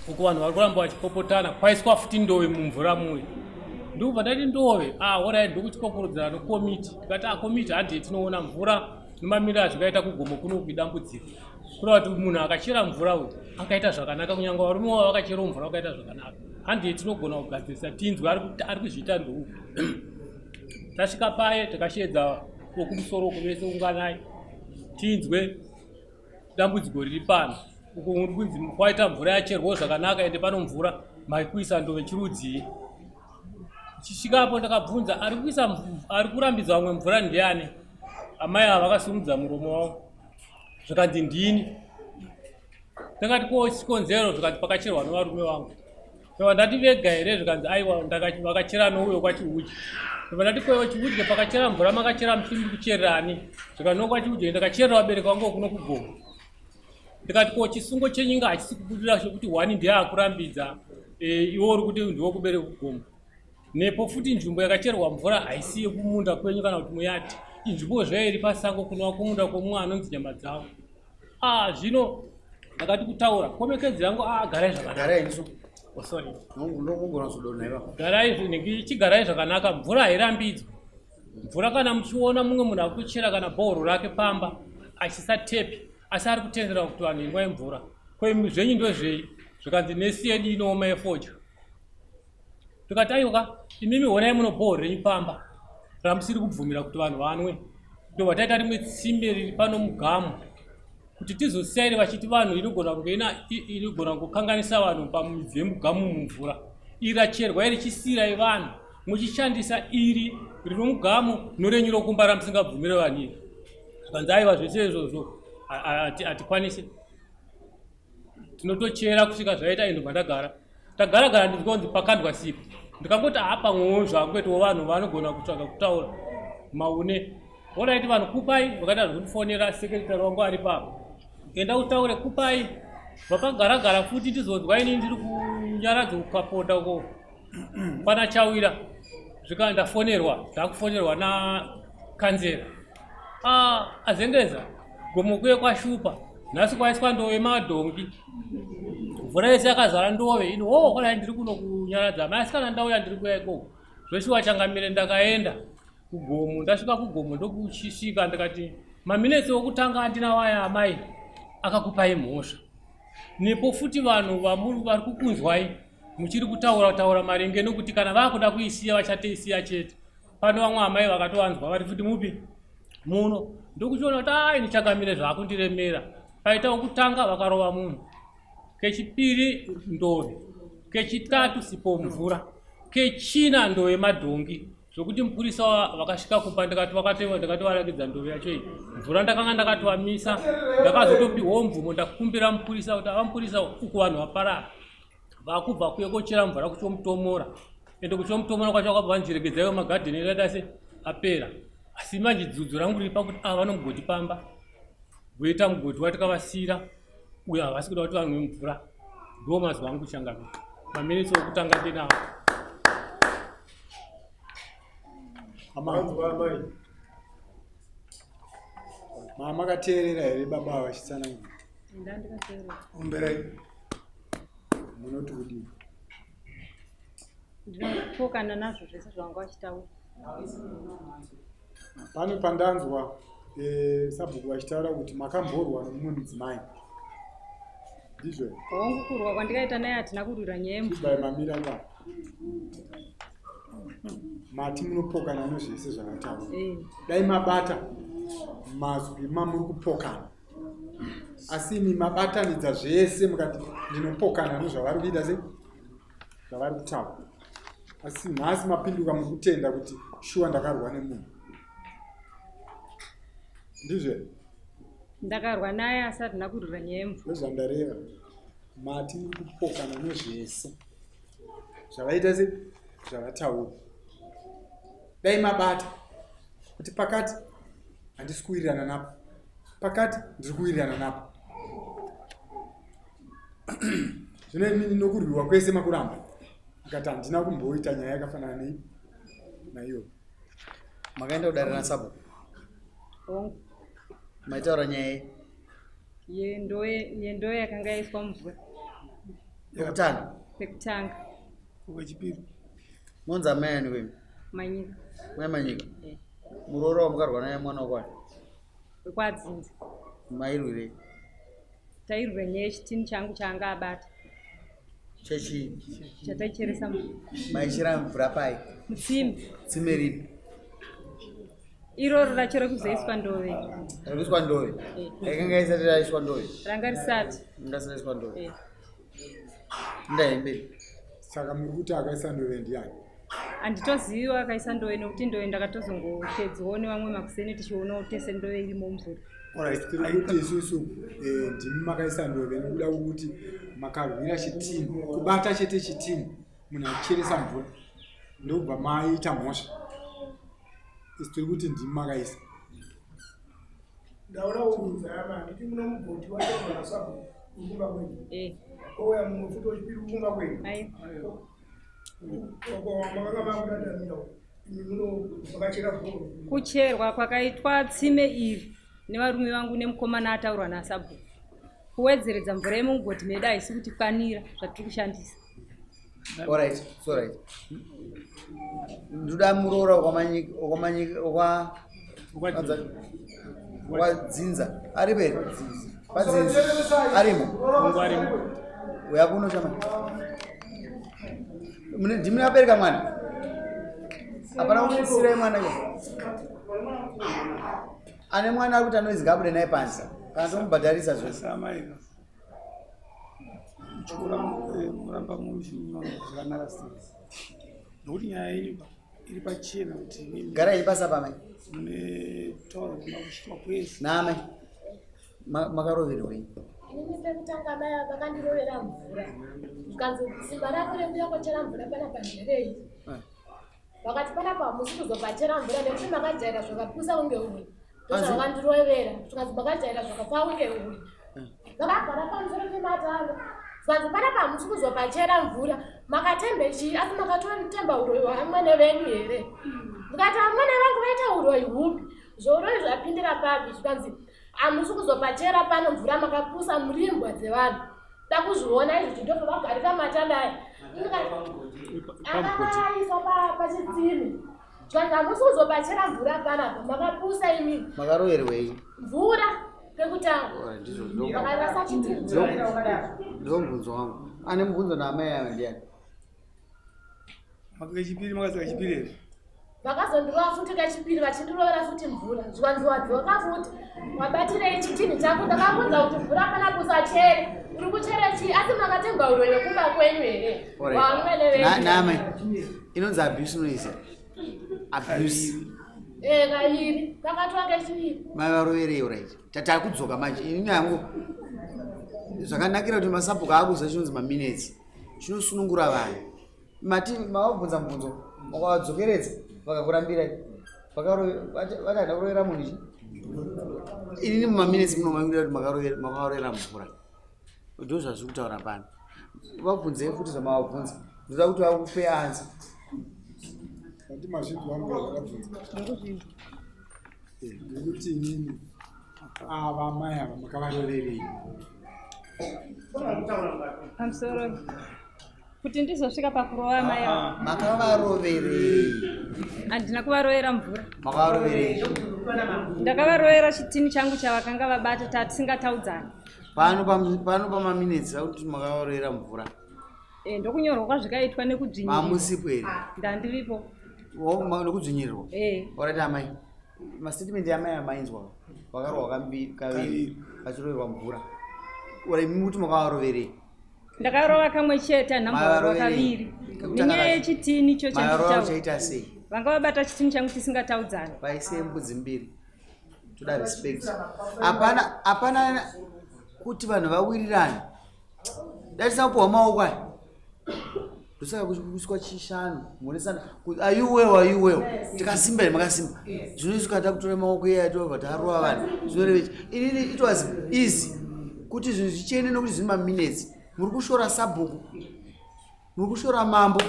uko vanhu vari kuramba vachipopotana kwaiswa futi ndove mumvura mumwe. Ndobva ndati ndove orai ndokuchikokurudzira nokomiti tikati komiti handei tinoona mvura nemamiriro azvikaita kugomo kuno kuidambudziko kureva kuti munhu akachera mvura uyu akaita zvakanaka kunyange varume wavo vakachera mvura vakaita zvakanaka handei tinogona kugadzirisa tinzwe ari kuzviita ndou. Tasvika paye tikashedza wokumusoro uko vese unganai tinzwe dambudziko riri pano uko uri kunzi kwaita mvura yacherwawo zvakanaka ende pano mvura maikuisa ndove chirudzii. Chisvikapo ndakabvunza ari kurambidza vamwe mvura ndiani. Amai ava vakasimudza muromo wavo zvikanzi ndini. Ndakati ko chikonzero zvikanzi pakacherwa nevarume vangu. Ndobva ndati vega here zvikanzi aiwa vakachera nouyo kwachiudye. Ndobva ndati kwewo chiudye pakachera mvura makachera muchiri kuchererani zvikanzi nokwachiudye ndakacherera vabereki vangu kuno kugomo. Ndikati ko chisungo chenyika hachisi kubudira zvekuti wani ndiye akurambidza iwo uri kuti ndiwo kubereka kugomo. Nepo futi nzvimbo yakacherwa mvura haisi yekumunda kwenyu kana kuti muyati inzvimbo zvairi pasango kunova kumunda kwomumwe anonzi nyama dzavo. Zvino ndakati kutaura komekedzi yangu garai zvakanaka. Garai ndichigarai zvakanaka mvura hairambidzwa. Mvura kana muchiona mumwe munhu akuchera kana bhoro rake pamba achisa tepi asi ari kutendera kuti vanhu imwai mvura zvenyu ndozvei zvikanzi nesi yedu inooma yefodya. Tikati aiwa imimi honai muno bhoro renyu pamba ramusiri kubvumira kuti vanhu vanwe. Ndobva taita rimwe tsime riri pano mugamu kuti tizosiyaire vachiti vanhu inogona kukanganisa vanhu pamidzi yemugamu mumvura. Iri racherwa iri chisirai vanhu muchishandisa iri rino mugamu norenyu rokumba ramusingabvumire vanhu iri. Zvikanzi aiwa zvese izvozvo hatikwanisi tinotochera kusvika zvaita ino mandagara tagara ndingonzi pakandwa sipo ndikangoti pamwewo zvakungetiwo vanhu vanogona kutsvaga kutaura maune oraiti vanhu kupai vakaita zvekufonera sekretari wangu ari papo enda utaure kupai vakagara futi ndizonzwa ini ndiri kunyaradza kukaponda uko pana chawira zvika ndafonerwa ndakufonerwa nakanzera azengeza gomo kuye kwashupa nhasi kwaiswa ndove madhongi mvura yese yakazara ndove ino kana ndiri kuno kunyaradza mai asi kana ndauya ndiri kuya ikoko zveshuwa changamire ndakaenda kugomo. Ndasvika kugomo ndokuchisvika ndikati maminitsi okutanga andina waya amai akakupai mhosva. Nepo futi vanhu vari kukunzwai muchiri kutaura maringe nokuti kana vakuda kuisiya vachatoisiya chete. Pano vamwe amai vakatowanzwa vari futi mupi muno ndokuchiona kuti ndichangamire zvakundiremera. Paita okutanga vakarova munhu, kechipiri ndove, kechitatu sipo mvura, kechina ndove madhongi zvokuti mupurisa vakasvika kupa ndikati varakidza ndove yacho iyi mvura ndakanga ndakatovamisa ndakazotopiwawo mvumo ndakukumbira mupurisa kuti avamupurisa uku vanhu vaparara vakubva kuye kochera mvura kuchomutomora ende kuchomutomora kwacho vakabva vanjiregedzaiwo magadheni akaita se apera. Asi manje dzudzu rangu riri pakuti vanomugoti pamba voita mugoti watikavasira uye havasi kuda kuti vanwe mvura. Ndo mazuva angu kuchangamira maminitsi okutanga ndinawo. Makateerera here baba vachitsanangura? Ndandikateerera. Omberai munoti kudii? Ndinotokana nazvo zvese zvanga vachitaura. Pane pandanzwa sabhuku vachitaura kuti makamborwa nomumwe mudzimai. Ndizvo? Hongu kurwa kwandikaita naye hatina kurwira nyaya yemvura. Chibai mamira pa. Mati munopokana nezvese zvakataura. Dai mabata mazwi mamuri kupokana. Asi imi mabatanidza zvese mukati ndinopokana nezvavari kuita sei? Zvavari kutaura. Asi nhasi mapinduka mukutenda kuti shuwa ndakarwa nemunhu. Ndizvo? Ndakarwa naye asi hatina kurwira nyaya yemvura. Ndozvandareva. Mati muri kupokana nezvese zvavaita sei? Zvavataura. Dai mabata kuti pakati handisi kuwirirana napo, pakati ndiri kuwirirana napo. Zvino imi nokurwiwa kwese makuramba mukati handina kumboita nyaya yakafanana naiyo. Makaenda kudarana sabhuku? Hongu. Maitaura nyaya yendove yakanga yaiswa mvura. Yakutanga. Pekutanga. Wechipiri. Monza mayani wemi. Manyika. Mwemanyika. Muroro wamukarwa naye mwana wakwani. Kwadzinza. Mairwire. Tairwe nyaya chitini changu changa abata. Chechi. Chataicheresa Maishira mvura pai. mutsime. Tsime ripi. Iroro rachero kuzoiswa ndove. Rikuiswa ndove. Yakanga isati raiswa ndove. Ranga risati. Ngasina iswa ndove. Ndaemberi. Saka muri kuti akaisa ndove ndiani? Handitoziviwa akaisa ndove nekuti ndove ndakatozongoshedzawo nevamwe makuseni tichiona tese ndove irimo mumvura. Alright, tiri kuti isusu ndimi makaisa ndove nekuda kuti makarwira chitimu, kubata chete chitimu munhu achicheresa mvura ndokubva maita mhosva. Isi tiri kuti ndimi makaisa. Ndaura uudza yama nditi muno mugoti wacho sabu kumba kwenyu. Oya mufuto chipiri kumba kwenyu. Ayi. Oko makanga makudada mino. Muno makachera vhoro. Kucherwa kwakaitwa tsime iri nevarume vangu nemukomana ataurwa naSabhuku. Kuwedzeredza mvura yemugoti medu haisi kutikwanira zvatiri kushandisa. Alright, it's alright. Ndoda murora kwa wadzinza ari peri wadzinza arimo Mungu arimo. uyakuno chama ndimi abereka mwana apana kuisira mwana yo ane mwana akuti anoizika abude naye panza kana tomubhadharisa zvose Amaika. Chikora muramba mushino zvakanaka sei. Nokuti nyaya yenyu iri pachena kuti gara ipasa pamai mune taura kuna kusvika kwese. name makaroverwei Ini pekutanga baya vakandirovera mvura. Zvikanzi simba rako rekuya kochera mvura panapa nderei. Vakati panapa hamusi kuzobachera mvura nekuti makajaira zvakapusa unge uri. Ndozvavakandirovera. Zvikanzi makajaira zvakafa unge uri. Vakagara pamusoro pematano. Zvikanzi panapa hamusi kuzobachera mvura. Makatembe chii asi makatotemba uroyi hwamwene venyu here. Ndikati amwene vangu vaita uroyi hupi. Zvouroyi zvapindira papi. Zvikanzi hamusi kuzopachera pano mvura makapusa murimbwa dzevanhu. Da kuzviona izvi ndobva vagarika matanda aya. Akavaisa pachitsime. Zvikanzi hamusi kuzopachera mvura panapa makapusa imi. makaroverwei Mvura pekutanga. Vakarasa chitini. ndobvunzo wangu ane mubvunzo naamai ave ndiani Makachipiri makasaka chipiri. Vakazondirova futi kachipiri vachindirovera futi mvura. Zvikanzi wadzoka futi. Wabatirei chitini chako ndakabvunza kuti mvura panapa usachere. Uri kuchere chii asi makatemba uroyi hwekuba kwenyu here. Wamwene venyu. naamai inonzi abuse unoisa abuse Kairi. Kakatwa kechiviri. mavaroverei right tari kudzoka manje inini yangu zvakanakira kuti masabhuku akuza chinonzi maminutes chinosunungura vanhu mati mavabvunza mubvunzo makavadzokeredza vakakurambirai vatanda kurovera munhu ichi inini mumaminutes munomamirira kuti makarovera mvura ndo zvazviri kutaura pano vabvunzei futi zvamavabvunza ndoda kuti vakupe anzi Kuti mazvinzwa wangu zvakabvunza. Ndikuti inini ava mai ava makavaroverei. Pamusoro kuti ndizosvika pakurova mai ava makavaroverei handina kuvarovera mvura. makavaroverei Ndakavarovera chitini changu chavakanga vabata tatisingataudza. pano pamaminutes akuti makavaroverera mvura Ndokunyorwa kwazvikaitwa nekudzvinyirirwa. mamusipo here Ndandiripo. nekudzvinyirirwa orati amai mastatement amai amainzwa vakarohwa kaviri vachiroverwa mvura imi kuti makavaroverei Ndakarova kamwe chete hanhamborwa kaviri. Nenyaya yechitini icho mavarova chaita sei vanga vabata chitini changu tisingataudzana. paise mbudzi mbiri toda respect hapana kuti vanhu vawirirane datisakupuhwa maoko aya ndosaka kusvika chishanu muonesana ayuwewo tikasimba here makasimba zvinoisukata kutora maoko iya tobva tarova vanhu zvinorevechi inini it was easy kuti zvinhu zvichene nokuti zvine maminutes muri kushora sabhuku muri kushora mambo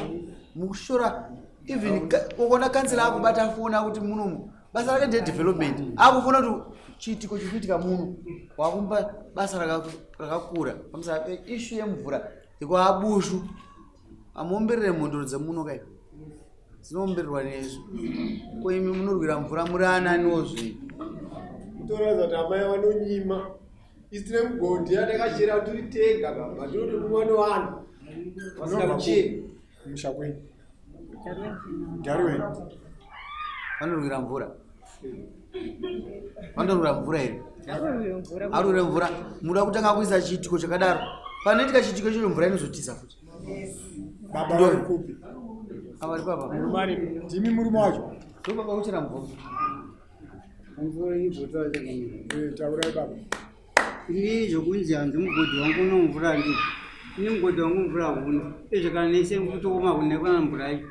muri kushora even kokona kansela akubata foni akuti munomu basa rake ndedevelopment akufona kuti chiitiko chikuitika muno wakumba basa rakakura pamusana peishu yemvura iko abushu amuomberere mhondoro dzemuno kai dzinoombererwa nezvo ko imi munorwira mvura muri ananiwo zvii toraza kuti amai vanonyima isine mugodhi yatakachera turi tega baba tinoti mumwe wanhu vasina kuchera musha kwenyu Darwin vanorwira mvura vanorwira mvura here arwire mvura muda kutanga kuisa chiitiko chakadaro panoitika chiitiko ichocho mvura inozotiza futi baba vari kupi avari baba murumari ndimi murume wacho ndo baba kuchera mvura taurai baba ini zvokunzi hanzi mugodhi wangu unomvura ndi ini mugodhi wangu mvura huna ezvakanese kutokoma kunekwana mvura iyi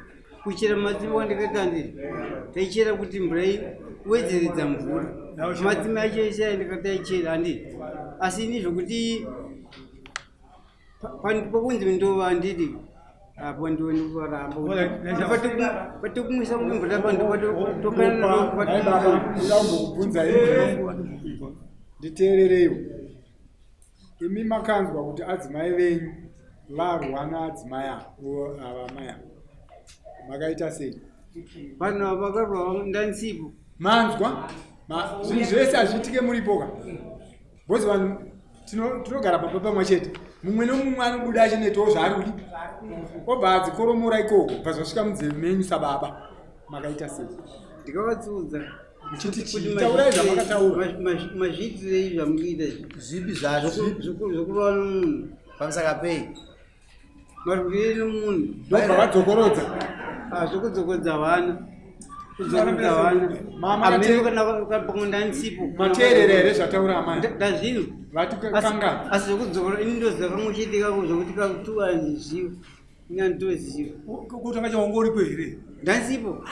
kuchera matsime wandikaita ndiri taichera kuti mvura iyi wedzeredza mvura matsime acho ese andikataichera handii asi ini zvokuti pakunzi ndova ndiri apo ndoramba patokumwisa mvura ndakubvunza nditeerereiwo imi makanzwa kuti adzimai venyu varwana adzimai avamai avo makaita sei vanhu ava vakarwa ndanisipo manzwa zvinhu zvese hazviitike muripoka bhozi vanhu tinogara pamba pamwe chete mumwe nomumwe anobuda achinetowo zvaari kudi obva adzikoromora ikoko bva zvasvika munzeve menyu sababa makaita sei ndikavatsiudza taurai zvamakataura mazviitirei zvamukuita zvipi zvacho zvokurwa nomunhu pamusaka pei marwire nomunhu ndobva vadzokorodza zvokudzokodza vana kudzokodza vana amene ukanapangondandisipo mateerera here zvataura amai ndazvino vatikangana asi zvokudzokora ini ndozvakambochiitikako zvokuti kakutuwa ndizivo inanditoziva kuti akachaongorikwe here ndandisipo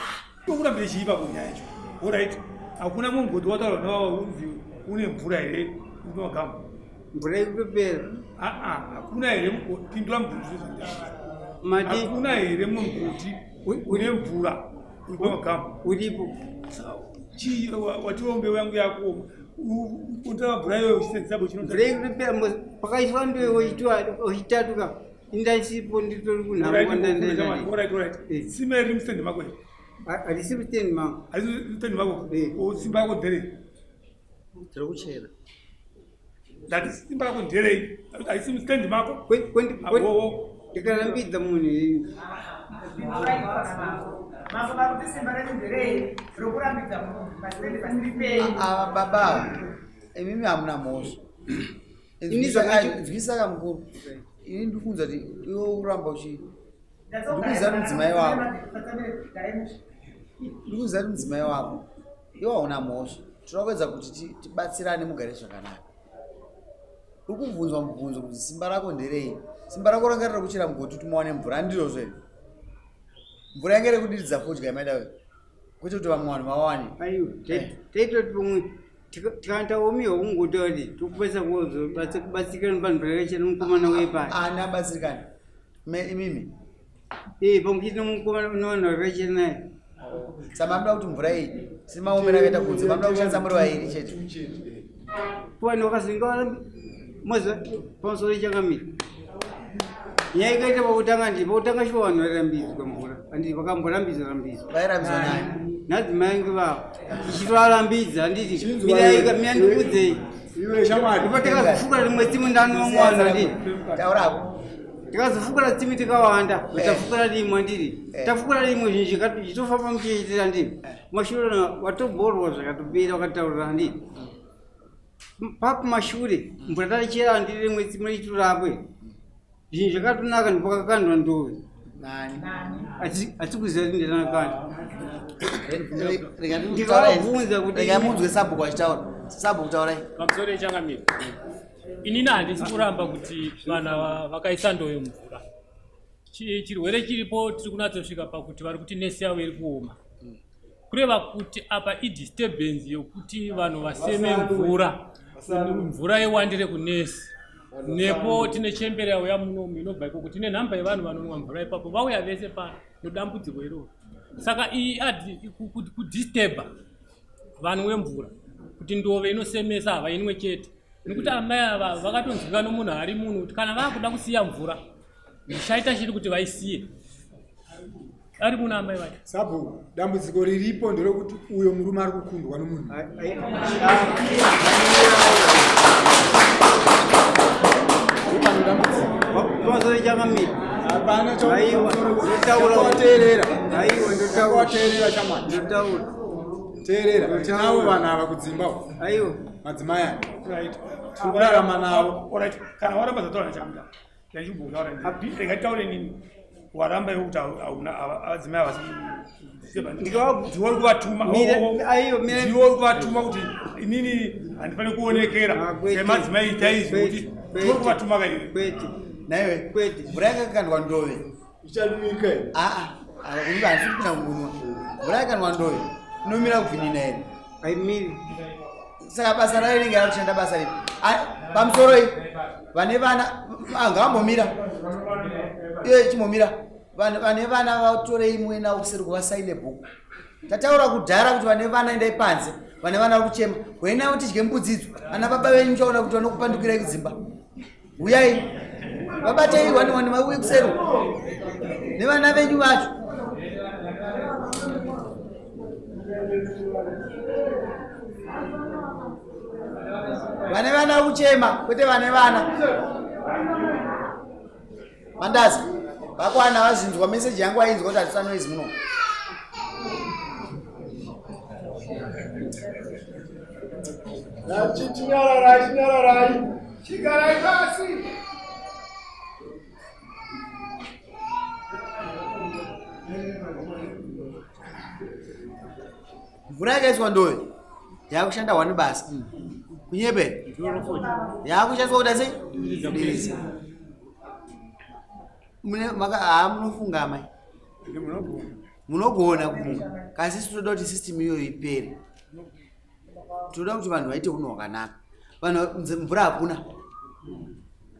tokuramba ichiipa kunyaya yacho orit hakuna mugodhi wataura nawo unzi une mvura here unomagamba mvura ikupepera hakuna here pindura mubvunzo mati hakuna here mugodhi une mvura unomagamba uripo chii watiwa mbeu yangu yako utava mvura iyoyo uchisenzabo mvura ikupepera pakaiswa ndoewo uchitatuka indasipo nditori kunhambo sime riri mustendi mako hatisi mustendi mako haisi mustendi mako simba yako nderei tiri kuchera ndati simba yako nderei haisi mustendi mako ndikarambidza munhu ii baba imimi hamuna mhosva nzwisaka mukuru ini ndikuudza kuti iwe uramba uchi ndikuudza kuti mudzimai wako ndikuudza kuti mudzimai wako iwe hauna mhosva tinokwedza kuti tibatsirane mugare zvakanaka uri kubvunzwa mubvunzo kuti simba rako nderei simba rako ranga riri kuchera mugodhi kuti muwane mvura ndirozvo here mvura yange iri kudiridza fodya maida kwete kuti vamwe vanhu vawane aiwa taitoti pomwe tikantaomiwa kungototi tokupesa kozo batsirikani vanhu vakachena mukomana wepari ani abatsirikani imimi pamuchiti nomukomana nevanhu vakachena naye saka mamuda kuti mvura iyi simaomera akaita kunze mamuda kushandisa muri vairi chete vanhu vakazinga moza pamusoro ichangamira nyaya ikaita pakutanga ndi pakutanga chipo vanhu vairambidzwa mvura anditi vakamborambidzwa vairambizwa nani nadzimai nge vavo ichitoarambidza handiti mina ndikudzei ipatakazofukura rimwe tsimu ndanwa mwana nditi taurapo tikazofukura tsimi tikawanda tafukura rimwe nditi tafukura rimwe zvinji chitofamba muchiitira nditi mashure watobhorwa zvakatopera wakataurira nditi pakumashure mvura taichera ndiri rimwe tsimu richitorapwe zvinhu zvakatonaka ndipakakandwa ndovi hatikuziva kuti ndetanakanda ndikavabvunza kuti regamunzwe sabhuku achitaura sabhuku taurai pamusoro echangamira inini handisi kuramba kuti vana vakaisa ndoyo mvura chirwere chiripo tiri kunatsosvika pakuti vari kuti nesi yavo iri kuoma kureva kuti apa idisturbance yokuti vanhu vaseme mvura iwandire kunesi nepo tine chembere yauya munomu inobva ikoko tine nhamba yevanhu vanonwa mvura ipapo vauya vese panodambudziko iroro saka iyi kudisturba vanhu vemvura kuti ndove inosemesa hava inwe chete nekuti amai ava vakatonzwika nomunhu ari munhu kuti kana vakuda kusiya mvura ndichaita chiri kuti vaisiye ari muna amai vacho sabhuku dambudziko riripo nderekuti uyo murume ari kukundwa nomunhu teerera tinavo vanhu ava kudzimba madzimai aya kurarama navo kana waramba zataura chamda yachibhukaura ndingataure nini waramba yekuti adzimai avasi ndiwari kuvatuma kuti inini handifane kuonekera semadzimai itaizi kuti ndiwari kuvatuma kaii naiwe mvura yakakandwa ndove ichanwika unge handisi kupinda kunwa mvura yakakandwa ndove inomira kubvinina here aimiri saka basa rayo ringe rakushanda basa ripi pamusoro iyi vane vana ngavambomira iyo ichimomira vane vana vatorei mwena kuseri kuvasaine bhuku tataura kudhara kuti vane vana endai panze vane vana vari kuchema hwena kuti tidye mbudzidzo ana baba venyu muchaona kuti vanokupandukirai kudzimba uyai vabatei wani vauye kuseri nevana venyu vacho vane vana kuchema kwete vane vana mandazi vakwana vazinzwa meseji yangu ainzwa kuti hatisanoizi muno chinyararai chigarai pasi mvura yakaiswa ndove yakushanda wani basa kunyepera yakushandiswa kuda sei dirisa munofunga mai munogona kufunga kasi tinoda kuti system iyoyo ipere tinoda kuti vanhu vaite unhu hwakanaka vanhu mvura hakuna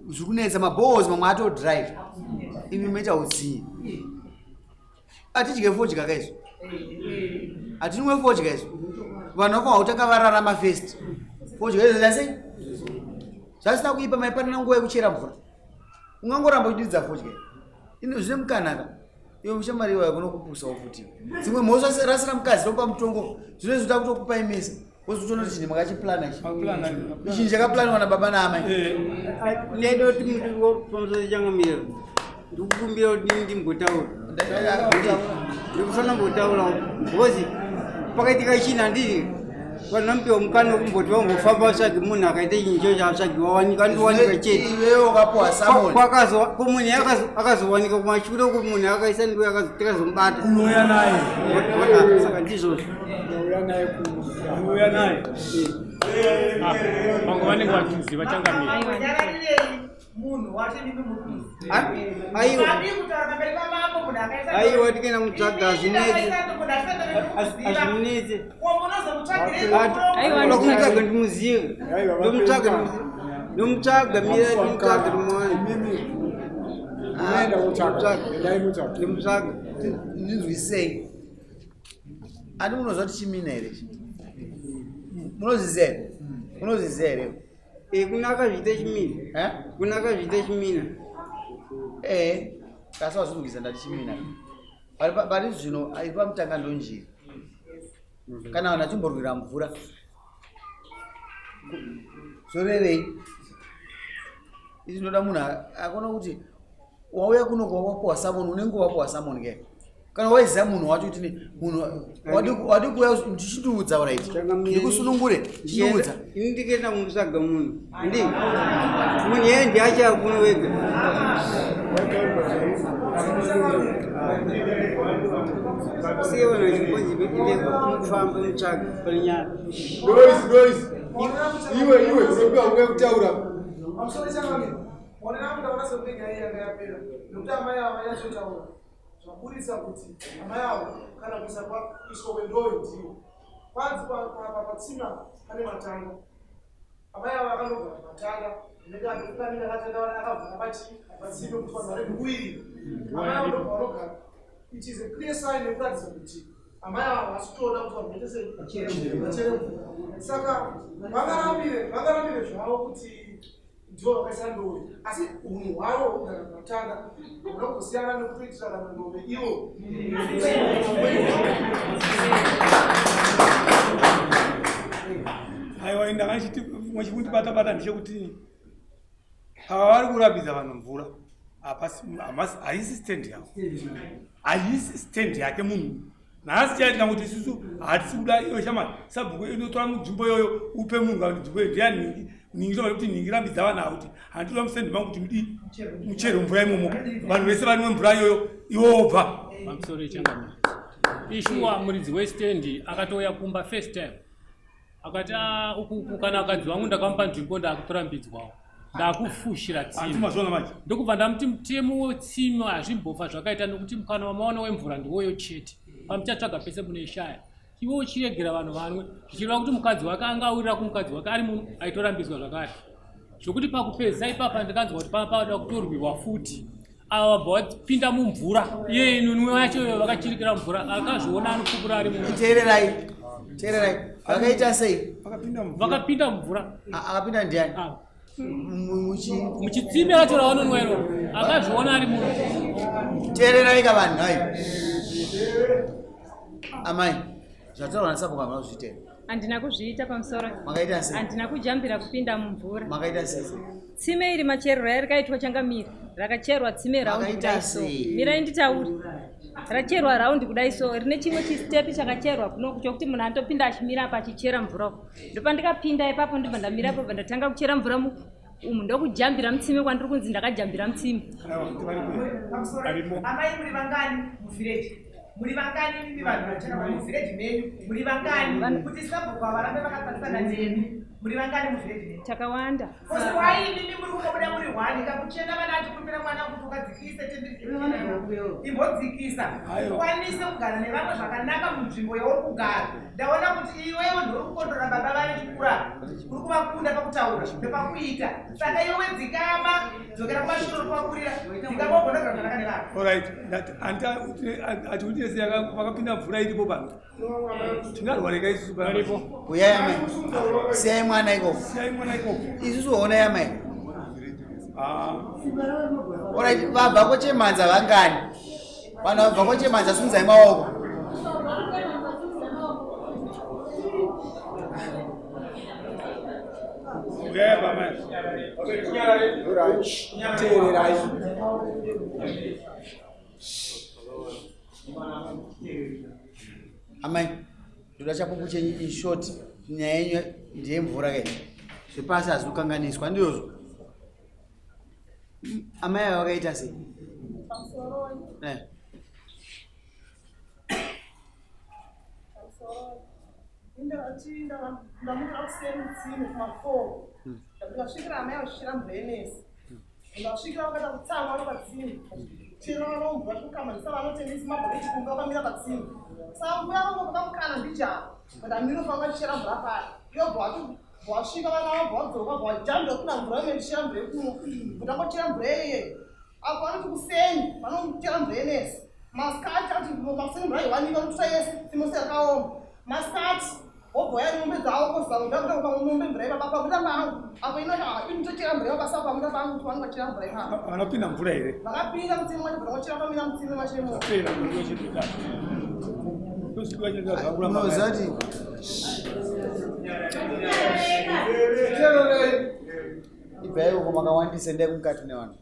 zviri kunetsa mabhohos mamwe atodrive imi moita utsii atidye fodya kaizvo hatinwe fodya izvo vanhu vafanwa kutanga vararama first fodya izvo zasei zvasina kuipa maipanana nguva yekuchera mvura ungangoramba uchididza fodya zvine mukanaka iwe mushamariwa yakunokupusawo futi dzimwe mhosva rasina mukadzi ropa mutongo zvino zvota kutokupai mesa wozotoona kuti chine makachiplana ichinji chakaplanwa nababa naamai ndaida kuti pamusoro changamira ndikukumbira kuti ndimbotaura ndikufana mbotaura because pakaitika china handii vanhu vanopiwa mukana wekumboti vangofamba vasvage munhu akaita chinhu cho chaasvage wawanika ndiwanika chete iwewo ukapuwa samoni komunhu akazowanika kumashure uko munhu akaisa ndiwe akazomubata unouya naye saka ndizvozvo unouya naye vangu vanenge vachiziva changamira aiwa tikaenda mutsvaga hazvinetse oda kumutsvaga ndimuzive ndomutsvaga mira ndimutsvaga ndimutsvaga ndinzwisei andi munozva kuti chimina here munozviziva here munozviziva here kunaka zviite chimina kunaka zviite chimina kasi wazvinugisa ndati chimina pari zvino ari pamutanga ndonjiri kana vanhu achimborwira mvura zorevei izvi zvinoda munhu akona kuti wauya kunoko wapuwa samoni unenge wapuwa samoni ke kana waiziva munhu wacho kuti munhu wadi kuuya ndichitiudza uraiti ndikusunungure ndichiudza ini ndikaenda kumutsvaga munhu ndi munhu yeye ndiacha kuno wega siye vanhu vachimbozi kufamba mutsvaga parinyara noise iwe unopiwa nguva yekutaura zvakurisa kuti amai avo kana kuisa kuiswa kwendoyo ndiwo kwanzi patsima pane matanda amai avo akandogara matanda nekukanina katanda vana akavhura patsime kuti vanhu vari kuwirira amai avo ndobva vanogara it is a clear sign yekuratidza kuti amai avo vasitoda kuti vanhu vaite sei vachere mvura saka vangaramire zvavo kuti ndiwo vakaisa ndowe asi unhu hwavo hwogara patanda huda kusiyana nekutoitira kana ndombe ivo aiwa ndakachiti mwachikundibata-bata ndechekuti ava vari kurambidza vanhu mvura haisi stendi yavo haisi stendi yake munhu nhasi chaitina kuti isusu hatisi kuda iyo shamani sabhuku inotora munzvimbo iyoyo upe munhu kuti nzvimbo iyo ndiyaningi ningi tova kuti ningi rambidza vanhu ava kuti handitoda mustendi mangu kuti mudi muchero mvura imomo vanhu vese vanimwe mvura iyoyo iwobva pamusoro ichangamira ishuwa muridzi westendi akatouya kumba first time akati uku kana akadzi wangu ndakamupa nzvimbo ndakutorambidzwawo ndakufushira tsime ndokubva ndamuti mutemo wetsime hazvimbofa zvakaita nokuti mukana wamaona wemvura ndiwoyo chete pamuchatsvaga pese munoishaya iwo uchiregera vanhu vanwe zvichireva kuti mukadzi wake anga awirira kumukadzi wake ari munhu aitorambidzwa zvakare zvokuti pakupedza ipapa ndikanzwa kuti panoda kutorwiwa futi ava vabva vapinda mumvura iye nunwe wacho vakachirikira mvura akazviona anopupura ari munhu teererai vakaita sei vakapinda mumvura akapinda ndiani muchitsime racho ravanonwa iro akazviona ari munhu teererai ka vanhu hai amai zvataurwa nasabuka hamuna kuzviitera handina kuzviita pamusoro makaita sei handina kujambira kupinda mumvura makaita sei tsime iri macherero yarikaitwa changamira rakacherwa tsime raundi kudai so mirai nditauri racherwa raundi kudai so rine chimwe chistepi chakacherwa kunoku chokuti munhu anotopinda achimira apa achichera mvura uku ndopandikapinda ipapo ndibva ndamira ipapo ndatanga kuchera mvura umu ndokujambira mutsime kwandiri kunzi ndakajambira mutsime amai muri vangani muvhireji muri vangani mimi vanhu vachana muvhireji menyu muri vangani kuti sabhuka varambe vakatarisana nemi muri vangani muvhireji menyu takawanda osiwaini mimi muri kunobuda muri hwani kakuchena vana achikumbira mwana kuti ukadzikise imbodzikisa ukwanise kugara nevamwe zvakanaka munzvimbo yauri kugara ndaona kuti iwewo ndori kukondora baba vari chikura uri kuvakunda pakutaura nepakuita saka iwe dzikama dzokera kumashoro kwakurira dzikambogona kugara zvakanaka nevanhu alright ati kuti yese vakapinda mvura iripo pano tingarwareka isusu paripo uyai amai siyai mwana ikoko isusu waona yamai alright vabva kochemanza vangani vanhu vabva kochemanza sunzai maoko teererai amai ndoda chapupu chenyu inshort nyaya yenyu ndeyemvura kai zvepasi hazi kukanganiswa ndiyozvo amai ava vakaita sei ndamuka kuseni tsime kuma4 ndikasvikira amai vachishira mvenesi ndasvikira vakaita kutsamwa vari patsime chino vanomvura kukamanisa vanotengesa mabhoketi kumba vakamira patsime saka mvura vakamukana ndijaa ndaminofanira kuchera mvura paya yobva wasvika vana vabva vadzoka vajambira kuna mvura imechera mvura yekuno kutangochera mvura yeye apo vanoti kuseni vanochera mvura yenesi masikati ati makuseni mvura iwanika kututa yese tsime serakaoma masikati wobva yari mombe dzavo kozakudakuda pamombe mvura ipapa pakuta mangu apo inotochera mvura yabasa pamuta pangu kuti vanongachera mvura ipapa vanopinda mvura here vakapinda mutsime macho vangochera pamina mutsime machemo unozati ibvaiko makawandisa ndai mukati nevanhu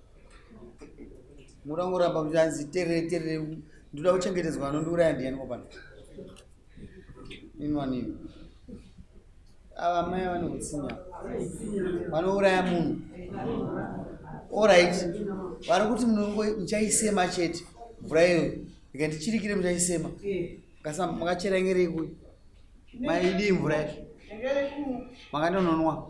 murangoramba muchanzi terere ndoda kuchengetedzwa vanondiuraya ndiani kopano inwanini ava mai vane kutsinya vanouraya munhu alright vari kuti muchaisema chete mvura iyoyo ikandichirikire muchaisema kasa makachera ngerei kui maidii mvura yacho makandononwa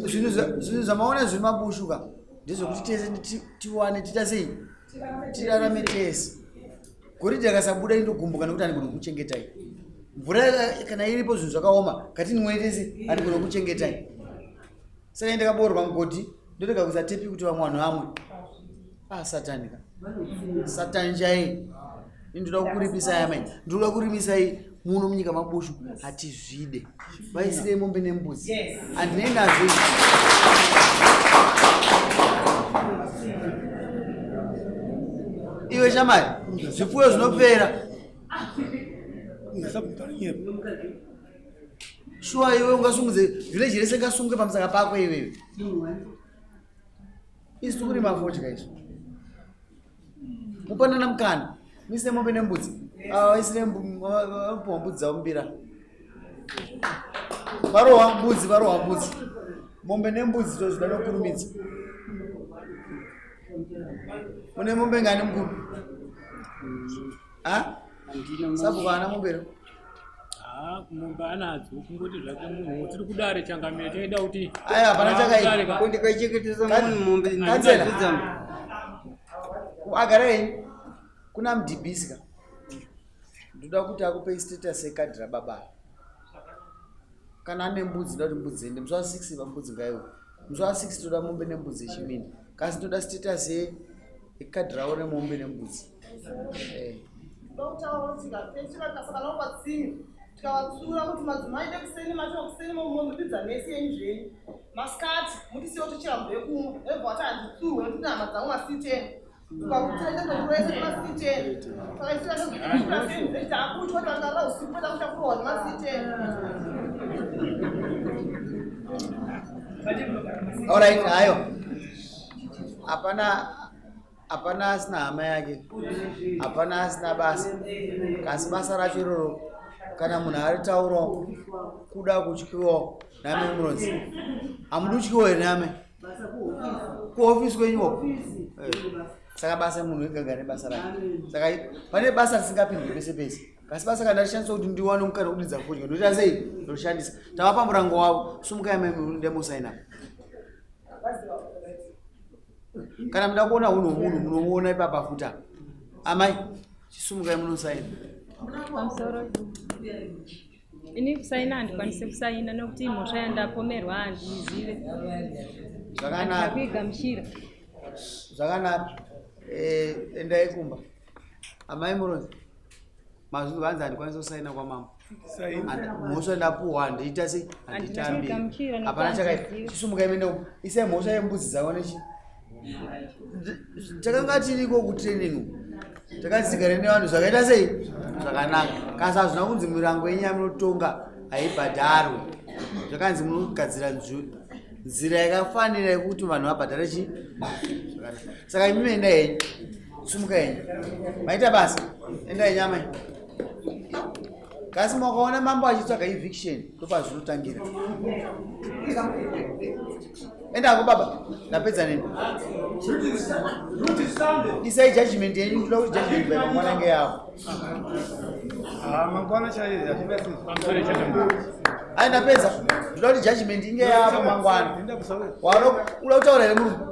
zvinhu zvamaona zviri mabushuka ndezvekuti tese tiwane tita sei tirarame tese goridhe akasabuda indogumbuka nekuti andigona kuchengetai mvura kana iripo zvinhu zvakaoma katinimwe tese andigona kuchengetai saka ndakaboorwa mugodhi ndorega kusatepi kuti vamwe vanhu vamwe satanika satani chai ndoda kurimisai amai ndoda kurimisai muno munyika mabushu hatizvide vaisire mombe nembudzi handinei nazvo iwe shamari zvipfuyo zvinopera shuwa iwe ungasungudze village rese ngasunge pamusaka pako iwewe isi tikuri mafotya izvo mupanana mukana misine mombe nembudzi isine puwa mbudzi dzaumbira varohwa mbudzi mombe nembudzi tozvida nokurumidza mune mombe ngani mukuru sabhuka ana mombero mombe anadzo kungoti zvake munhu tiri kudare changamire toida kuti aya hapana chakaita kundikachengetesa munhu mombe agarei kuna mudhibhisika ndoda kuti akupe status ekadhi rababa kana ane mbudzi ndoda kuti mbudzi ende musi wa6 vambudzi ngaiwe musi wa6 toda mombe nembudzi yechimini kasi toda status ekadhi rawo remombe nembudzi tikavatsura kuti madzimai dekuseni macho kuseni momudidza nesi yenyu zvenyu masikati mutisiwo tichirambo yekumwe ebva wati handitsurwe nekuti hama dzangu masiteni tukakutiaitokurese masiteni saka isitaakuti wati vangarira usiku peta kuchakurwa nemasiteni. Alright, hayo hapana asina hama yake, hapana asina basa, kasi basa racho iroro kana munhu ari tauro kuda kutyiwa name muronzi amudi kutyiwa here name kuofisi kwenyuko saka basa munhu egagara nebasa rake saka pane basa risingapindwi pese pese kasi basa kana rishandiswa kuti ndiwane mukana kudidza fodya ndoita sei ndoshandisa tavapa murango wavo sumukai ndemusaina kana muda kuona hunhu munhu munomuona ipapa futa amai chisumukai munosaina pamusoro ini kusaina handikwanise kusaina nokuti mhosva yandapomerwa handizive zvakanaka zvakanaka endai kumba amai muronzi mazvinhu vanzi handikwanise kusaina kwamama mhosva ndapuhwa handiita sei handitambi hapana chakaita chisumukai mende kumba isai mhosva yembudzi dzavo nechi takanga tiriko kutraining takadzigara nevanhu zvakaita sei zvakanaka kasi hazvina kunzi mirango yenyu yamunotonga haibhadharwe zvakanzi munogadzira nzira yakafanira yekuti vanhu vabhadhare chi saka imimi enda henyu sumuka henyu maita basa enda henyu amai kasi makaona mambo achitsvaga eviction ndopazvinotangira enda hako baba ndapedza neni isai judgment yenyu ndoda kuti judgment by mangwanange yavo ai ndapedza ndoda kuti judgment inge yavo mangwana uda kutaura here murungu